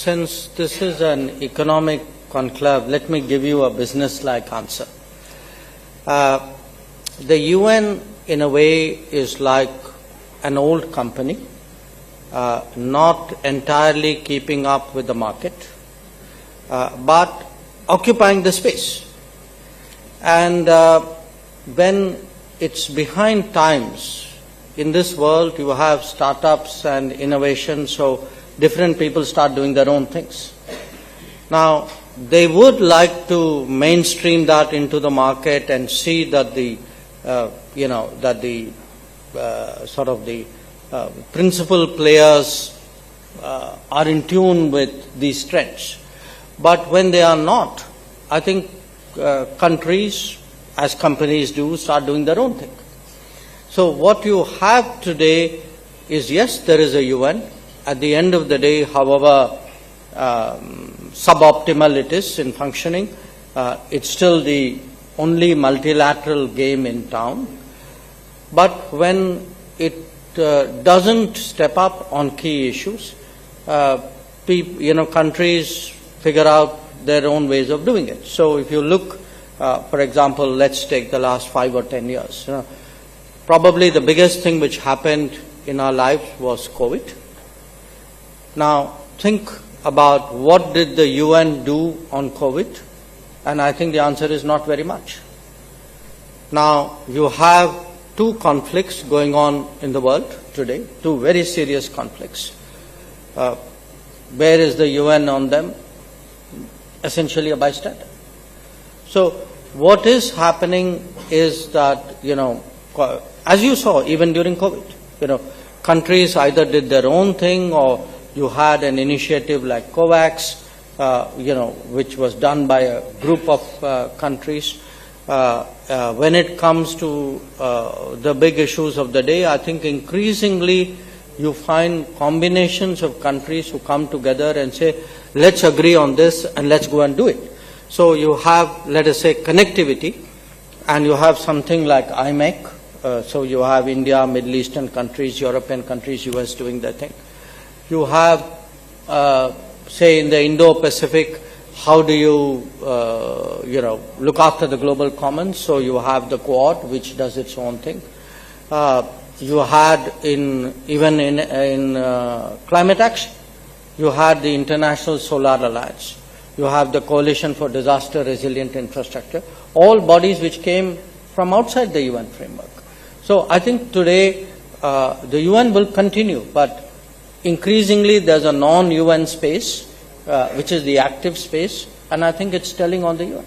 since this is an economic conclave, let me give you a business-like answer. The UN, in a way, is like an old company, not entirely keeping up with the market, but occupying the space. And when it's behind times, in this world you have startups and innovation, so different people start doing their own things. Now, they would like to mainstream that into the market and see that the, principal players are in tune with these trends. But when they are not, I think countries, as companies do, start doing their own thing. So what you have today is, yes, there is a UN. At the end of the day, however suboptimal it is in functioning, it's still the only multilateral game in town. But when it doesn't step up on key issues, countries figure out their own ways of doing it. So if you look, for example, let's take the last 5 or 10 years. Probably the biggest thing which happened in our lives was COVID. Now, think about what did the UN do on COVID, and I think the answer is not very much. Now, you have 2 conflicts going on in the world today, 2 very serious conflicts. Where is the UN on them? Essentially a bystander. So, what is happening is that, as you saw even during COVID, countries either did their own thing, or you had an initiative like COVAX, which was done by a group of countries. When it comes to the big issues of the day, I think increasingly you find combinations of countries who come together and say, let's agree on this and let's go and do it. So you have, let us say, connectivity, and you have something like IMEC. So you have India, Middle Eastern countries, European countries, US doing their thing. You have, say, in the Indo-Pacific, how do you, look after the global commons? So you have the Quad, which does its own thing. You had even in climate action, you had the International Solar Alliance. You have the Coalition for Disaster Resilient Infrastructure, all bodies which came from outside the UN framework. So I think today the UN will continue, but increasingly there's a non-UN space, which is the active space, and I think it's telling on the UN.